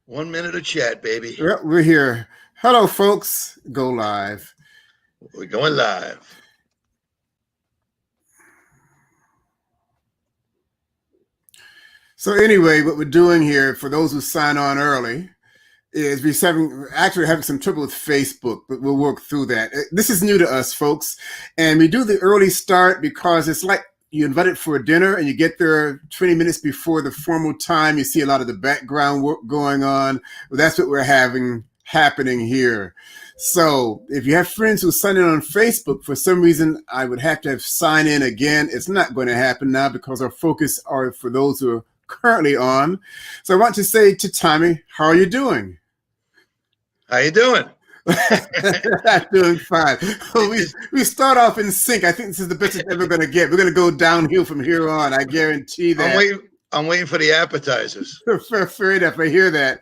1 minute of chat, baby. Well, we're here. Hello, folks. Go live. We're going live. So anyway, what we're doing here, for those who sign on early, is we're actually having some trouble with Facebook, but we'll work through that. This is new to us, folks. And we do the early start because it's like you invited for a dinner and you get there 20 minutes before the formal time. You see a lot of the background work going on. Well, that's what we're having happening here. So if you have friends who sign in on Facebook, for some reason, I would have to sign in again. It's not going to happen now because our focus are for those who are currently on. So I want to say to Tommy, how are you doing? How you doing? I'm doing fine. We start off in sync. I think this is the best it's ever going to get. We're going to go downhill from here on. I guarantee that. I'm waiting for the appetizers. Fair enough. I hear that.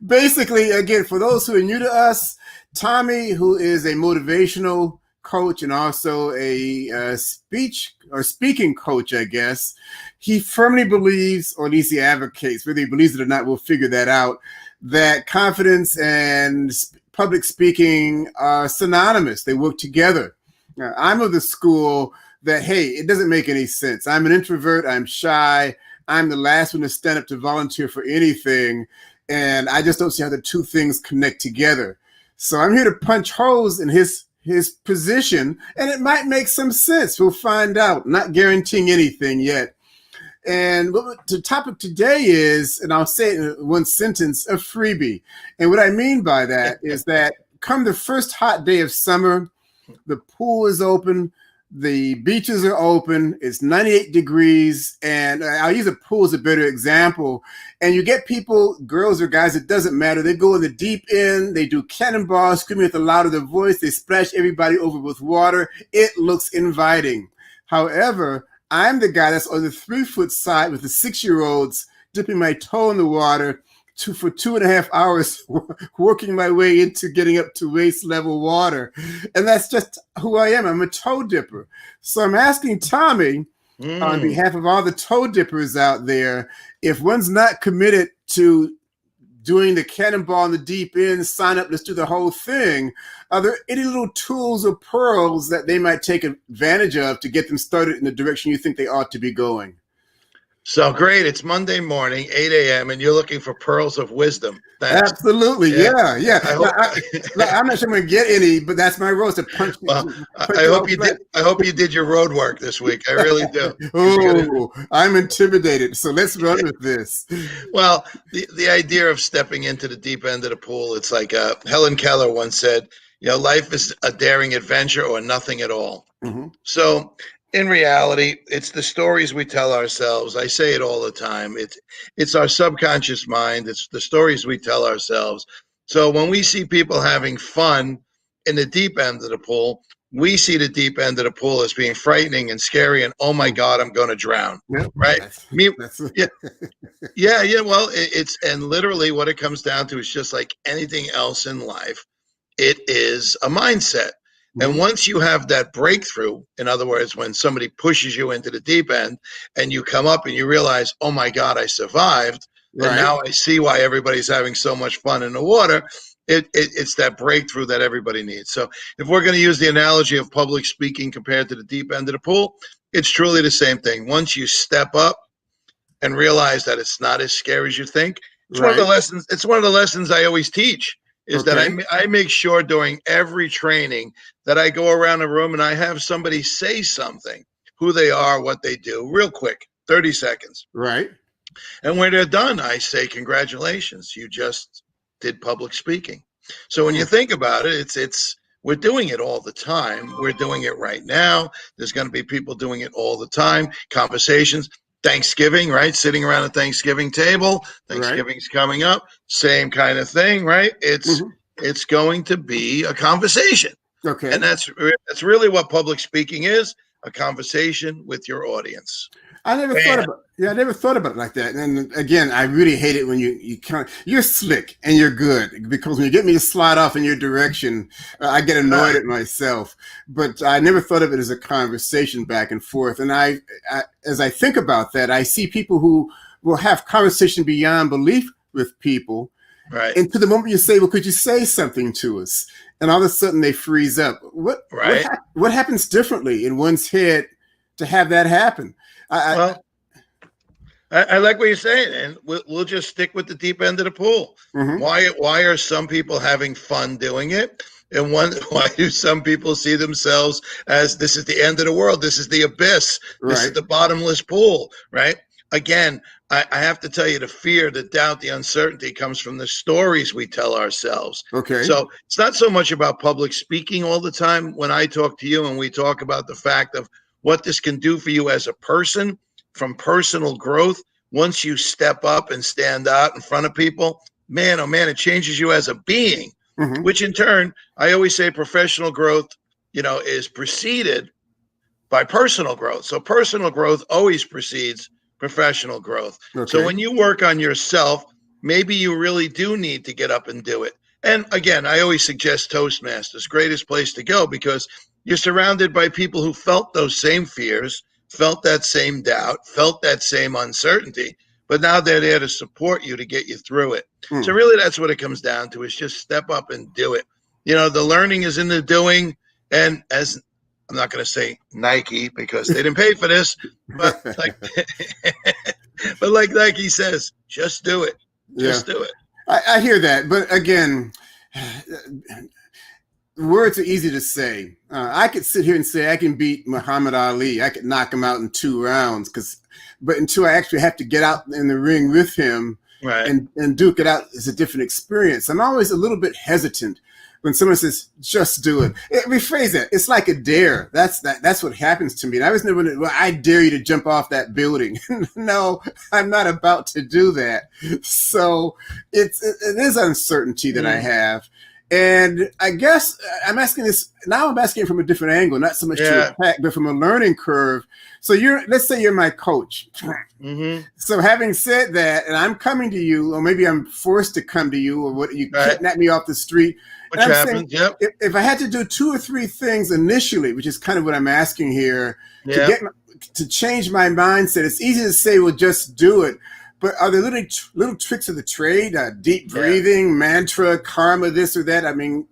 Basically, again, for those who are new to us, Tommy, who is a motivational coach and also a speaking coach, I guess, he firmly believes, or at least he advocates, whether he believes it or not, we'll figure that out, that confidence and public speaking are synonymous. They work together. Now, I'm of the school that, hey, it doesn't make any sense. I'm an introvert. I'm shy. I'm the last one to stand up to volunteer for anything. And I just don't see how the two things connect together. So I'm here to punch holes in his position, and it might make some sense. We'll find out. Not guaranteeing anything yet. And what the topic today is, and I'll say it in one sentence, a freebie. And what I mean by that is that come the first hot day of summer, the pool is open, the beaches are open, it's 98 degrees, and I'll use a pool as a better example. And you get people, girls or guys, it doesn't matter. They go in the deep end, they do cannonballs, screaming at the loud of their voice, they splash everybody over with water. It looks inviting. However, I'm the guy that's on the 3-foot side with the 6-year-olds dipping my toe in the water for 2.5 hours, working my way into getting up to waist level water. And that's just who I am. I'm a toe dipper. So I'm asking Tommy, on behalf of all the toe dippers out there, if one's not committed to doing the cannonball in the deep end, sign up, let's do the whole thing. Are there any little tools or pearls that they might take advantage of to get them started in the direction you think they ought to be going? So great. It's Monday morning, 8 a.m., and you're looking for pearls of wisdom. Thanks. Absolutely. Yeah. I'm not sure I'm going to get any, but that's my role, to punch. Well, I hope you did your road work this week. I really do. Oh, I'm intimidated. So let's run with this. Well, the idea of stepping into the deep end of the pool, it's like Helen Keller once said, life is a daring adventure or nothing at all. Mm-hmm. So in reality, it's the stories we tell ourselves. I say it all the time. It's our subconscious mind. It's the stories we tell ourselves. So when we see people having fun in the deep end of the pool, we see the deep end of the pool as being frightening and scary. And oh my God, I'm going to drown. Yep, right? Yeah. Well, and literally what it comes down to is just like anything else in life. It is a mindset. And once you have that breakthrough, in other words, when somebody pushes you into the deep end and you come up and you realize, oh my God, I survived. Right. And now I see why everybody's having so much fun in the water. It's that breakthrough that everybody needs. So if we're going to use the analogy of public speaking compared to the deep end of the pool, it's truly the same thing. Once you step up and realize that it's not as scary as you think, it's one of the lessons. It's one of the lessons I always teach. Is that I make sure during every training that I go around the room and I have somebody say something, who they are, what they do, real quick, 30 seconds. Right. And when they're done, I say, congratulations, you just did public speaking. So when you think about it, we're doing it all the time. We're doing it right now. There's going to be people doing it all the time. Conversations. Thanksgiving, right? Sitting around a Thanksgiving table. Thanksgiving's coming up. Same kind of thing, right? It's going to be a conversation. Okay. And that's really what public speaking is, a conversation with your audience. I never thought about it like that. And again, I really hate it when you're slick and you're good, because when you get me to slide off in your direction, I get annoyed at myself. But I never thought of it as a conversation back and forth. And as I think about that, I see people who will have conversation beyond belief with people. Right. And to the moment you say, well, could you say something to us? And all of a sudden they freeze up. Right. What happens differently in one's head to have that happen? Well, I like what you're saying, and we'll just stick with the deep end of the pool. Mm-hmm. Why are some people having fun doing it? And why do some people see themselves as this is the end of the world? This is the abyss. This is Right. the bottomless pool, right? Again, I have to tell you, the fear, the doubt, the uncertainty comes from the stories we tell ourselves. Okay. So it's not so much about public speaking all the time. When I talk to you and we talk about the fact of what this can do for you as a person, from personal growth, once you step up and stand out in front of people, man, oh man, it changes you as a being, Mm-hmm. which in turn, I always say professional growth, is preceded by personal growth. So personal growth always precedes professional growth. Okay. So when you work on yourself, maybe you really do need to get up and do it. And again, I always suggest Toastmasters, greatest place to go, because you're surrounded by people who felt those same fears, felt that same doubt, felt that same uncertainty, but now they're there to support you to get you through it. So really that's what it comes down to, is just step up and do it. The learning is in the doing. And as I'm not going to say Nike because they didn't pay for this, but like Nike says, just do it. Just do it. I hear that. But again, words are easy to say. I could sit here and say I can beat Muhammad Ali. I could knock him out in 2 rounds, but until I actually have to get out in the ring with him, right, and duke it out, is a different experience. I'm always a little bit hesitant when someone says, just do it. Rephrase that. It's like a dare. That's what happens to me. And I was never, well, I dare you to jump off that building. No, I'm not about to do that. So it is uncertainty that I have. And I guess I'm asking this now. I'm asking from a different angle, not so much to attack, but from a learning curve. So let's say you're my coach. Mm-hmm. So having said that, and I'm coming to you, or maybe I'm forced to come to you, or what, you kidnap me off the street. Which happens, saying, if I had to do 2 or 3 things initially, which is kind of what I'm asking here, to change my mindset, it's easy to say, well, just do it. But are there little tricks of the trade, deep breathing, mantra, karma, this or that? I mean,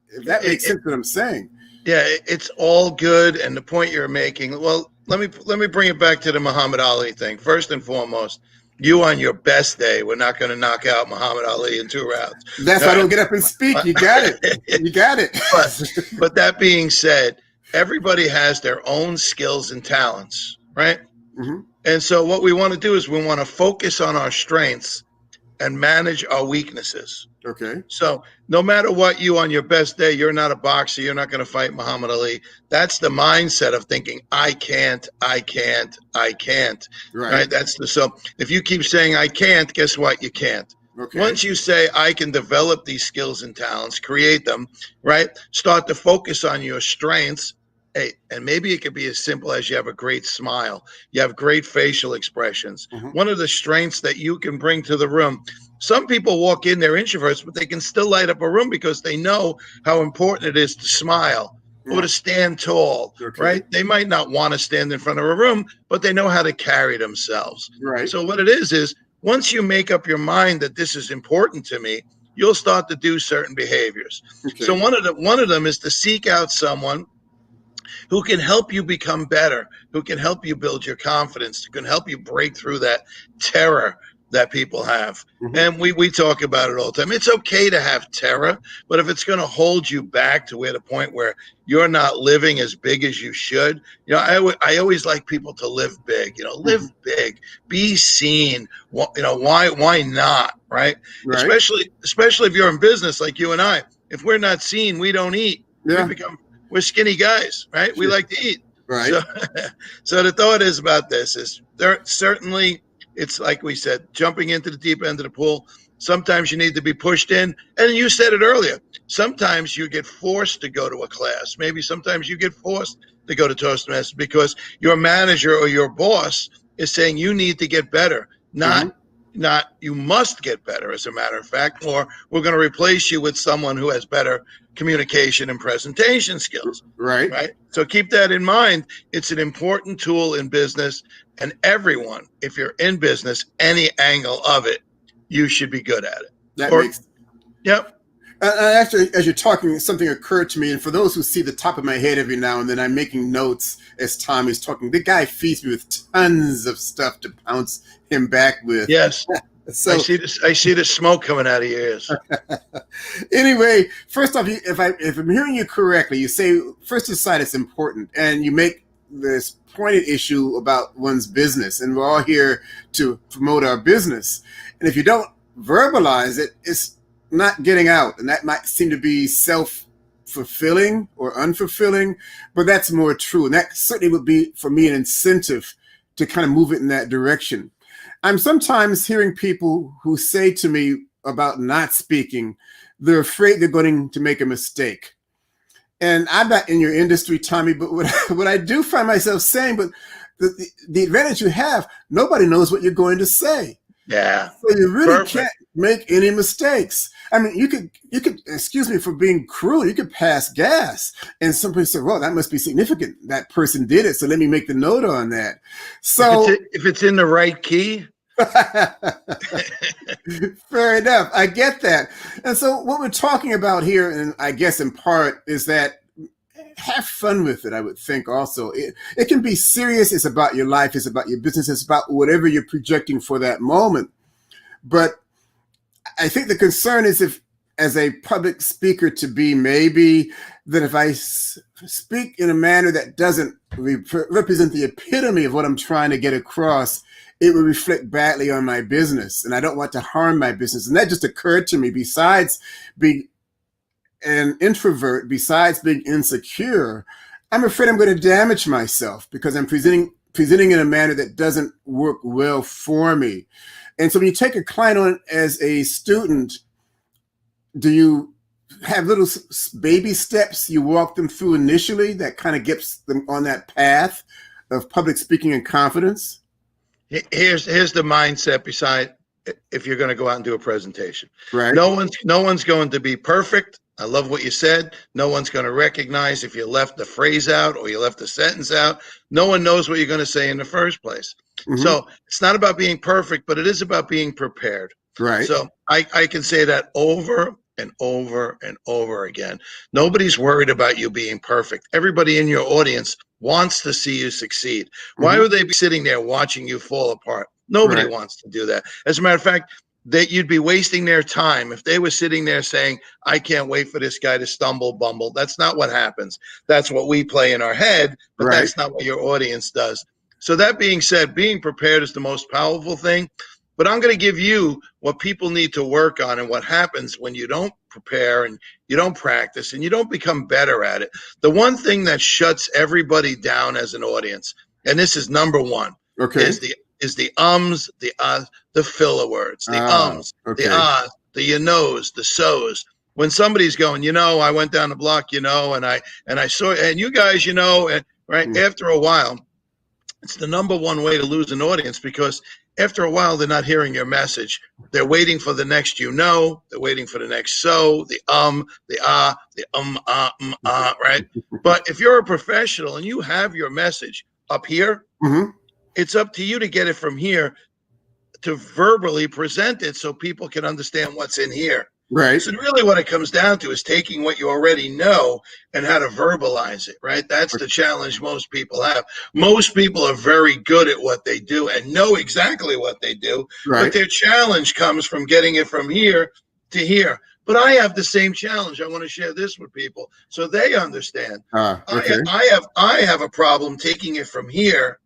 if that makes sense what I'm saying. Yeah, it's all good. And the point you're making, well, let me bring it back to the Muhammad Ali thing. First and foremost, you on your best day, we're not going to knock out Muhammad Ali in 2 rounds. That's why I don't get up and speak. You got it. You got it. But that being said, everybody has their own skills and talents, right? Mm-hmm. And so what we want to do is we want to focus on our strengths and manage our weaknesses. Okay. So no matter what, you on your best day, you're not a boxer, you're not going to fight Muhammad Ali. That's the mindset of thinking, I can't. Right? So if you keep saying I can't, guess what? You can't. Okay. Once you say I can develop these skills and talents, create them, right? Start to focus on your strengths. Hey, and maybe it could be as simple as you have a great smile. You have great facial expressions. Mm-hmm. One of the strengths that you can bring to the room. Some people walk in, they're introverts, but they can still light up a room because they know how important it is to smile or to stand tall, right? They might not want to stand in front of a room, but they know how to carry themselves. Right. So what it is once you make up your mind that this is important to me, you'll start to do certain behaviors. Okay. So one of them is to seek out someone who can help you become better, who can help you build your confidence, who can help you break through that terror that people have. Mm-hmm. And we talk about it all the time. It's okay to have terror, but if it's going to hold you back to the point where you're not living as big as you should, I always like people to live big, live big, be seen. Why not? Right. Especially if you're in business like you and I. If we're not seen, we don't eat. Yeah. We're skinny guys, right? We like to eat. Right. So the thought is about this is there certainly, it's like we said, jumping into the deep end of the pool. Sometimes you need to be pushed in. And you said it earlier. Sometimes you get forced to go to a class. Maybe sometimes you get forced to go to Toastmasters because your manager or your boss is saying you need to get better, not you must get better, as a matter of fact, or we're going to replace you with someone who has better communication and presentation skills. Right. So keep that in mind. It's an important tool in business, and everyone, if you're in business, any angle of it, you should be good at it. That makes. Yep. Actually, as you're talking, something occurred to me. And for those who see the top of my head every now and then, I'm making notes as Tommy's talking. The guy feeds me with tons of stuff to bounce him back with. Yes. So I see the smoke coming out of your ears. Anyway, first off, if I'm hearing you correctly, you say first decide it's important, and you make this pointed issue about one's business, and we're all here to promote our business. And if you don't verbalize it, it's not getting out, and that might seem to be self-fulfilling or unfulfilling, but that's more true. And that certainly would be, for me, an incentive to kind of move it in that direction. I'm sometimes hearing people who say to me about not speaking, they're afraid they're going to make a mistake. And I'm not in your industry, Tommy, but what I do find myself saying, but the advantage you have, nobody knows what you're going to say. Yeah. So you really can't make any mistakes. I mean, you could, excuse me for being cruel, you could pass gas and somebody say, well, that must be significant. That person did it. So let me make the note on that. So if it's in the right key. Fair enough. I get that. And so what we're talking about here, and I guess in part, is that have fun with it, I would think also. It can be serious. It's about your life. It's about your business. It's about whatever you're projecting for that moment. But I think the concern is if, as a public speaker to be, maybe that if I speak in a manner that doesn't represent the epitome of what I'm trying to get across, it would reflect badly on my business. And I don't want to harm my business. And that just occurred to me, besides being an introvert, besides being insecure, I'm afraid I'm going to damage myself because I'm presenting in a manner that doesn't work well for me. And so when you take a client on as a student, do you have little baby steps you walk them through initially that kind of gets them on that path of public speaking and confidence? Here's the mindset beside if you're going to go out and do a presentation. Right. No one's going to be perfect. I love what you said. No one's going to recognize if you left the phrase out or you left the sentence out. No one knows what you're going to say in the first place. Mm-hmm. So it's not about being perfect, but it is about being prepared. Right. So I can say that over and over and over again. Nobody's worried about you being perfect. Everybody in your audience wants to see you succeed. Mm-hmm. Why would they be sitting there watching you fall apart? Nobody wants to do that. As a matter of fact, that you'd be wasting their time if they were sitting there saying, I can't wait for this guy to stumble, bumble. That's not what happens. That's what we play in our head, but that's not what your audience does. So that being said, being prepared is the most powerful thing. But I'm going to give you what people need to work on and what happens when you don't prepare and you don't practice and you don't become better at it. The one thing that shuts everybody down as an audience, and this is number one, is the ums, the filler words, the the the you knows, the so's. When somebody's going, I went down the block, and I saw, and you guys, and after a while, it's the number one way to lose an audience because after a while, they're not hearing your message. They're waiting for the next, they're waiting for the next so, the right? But if you're a professional and you have your message up here, it's up to you to get it from here to verbally present it so people can understand what's in here. Right. So really what it comes down to is taking what you already know and how to verbalize it, right? That's the challenge most people have. Most people are very good at what they do and know exactly what they do, but their challenge comes from getting it from here to here. But I have the same challenge. I want to share this with people so they understand. I have a problem taking it from here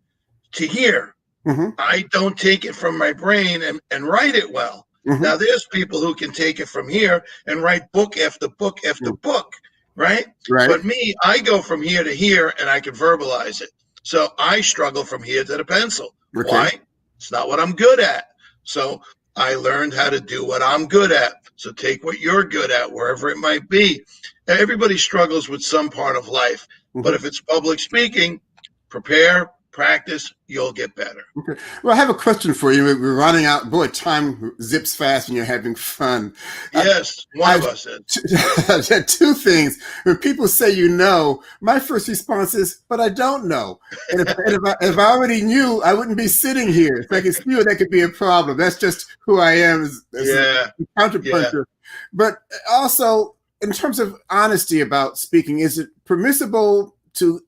to here. I don't take it from my brain and write it well. Now, there's people who can take it from here and write book after book after book, right? But me, I go from here to here and I can verbalize it. So I struggle from here to the pencil. Why? It's not what I'm good at. So I learned how to do what I'm good at. So take what you're good at, wherever it might be. Everybody struggles with some part of life. But if it's public speaking, prepare, Practice, you'll get better. Okay. Well, I have a question for you. We're running out. Boy, time zips fast when you're having fun. Yes, one of us is. Two things. When people say you know, my first response is, but I don't know. And if I already knew, I wouldn't be sitting here. If I could see it, that could be a problem. That's just who I am as a counterpuncher. Yeah. But also, in terms of honesty about speaking, is it permissible to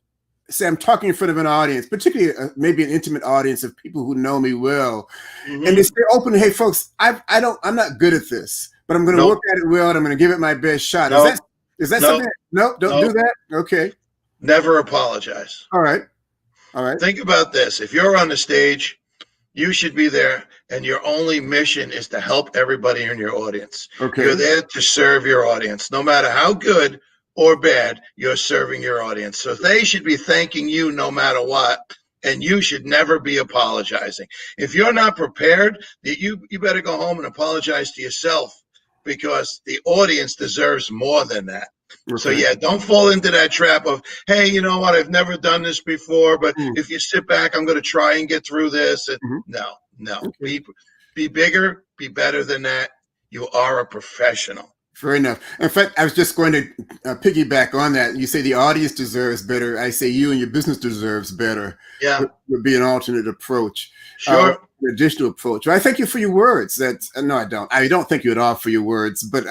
say I'm talking in front of an audience, particularly maybe an intimate audience of people who know me well, and they say openly, "Hey, folks, I'm not good at this, but I'm going to work at it well, and I'm going to give it my best shot." Is that something? No, don't do that. Okay. Never apologize. All right. Think about this: if you're on the stage, you should be there, and your only mission is to help everybody in your audience. Okay. You're there to serve your audience, no matter how good or bad, you're serving your audience. So they should be thanking you no matter what, and you should never be apologizing. If you're not prepared, you better go home and apologize to yourself, because the audience deserves more than that. Okay. So yeah, don't fall into that trap of, hey, you know what, I've never done this before, but if you sit back, I'm going to try and get through this. And no. Okay. Be bigger, be better than that. You are a professional. Fair enough. In fact, I was just going to piggyback on that. You say the audience deserves better. I say you and your business deserves better. Yeah. Would be an alternate approach. Sure. An additional approach. Well, I thank you for your words. No, I don't. I don't thank you at all for your words, but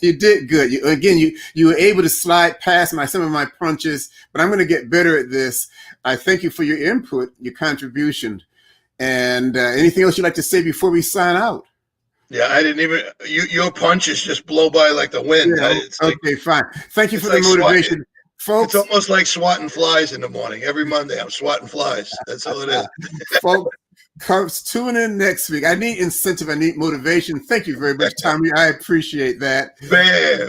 you did good. You were able to slide past some of my punches, but I'm going to get better at this. I thank you for your input, your contribution. And anything else you'd like to say before we sign out? Yeah, I didn't even. Your punches just blow by like the wind. Yeah, okay, fine. Thank you for the motivation, folks. It's almost like swatting flies in the morning. Every Monday, I'm swatting flies. That's all it is. Folks, tune in next week. I need incentive. I need motivation. Thank you very much, Tommy. I appreciate that. Bam.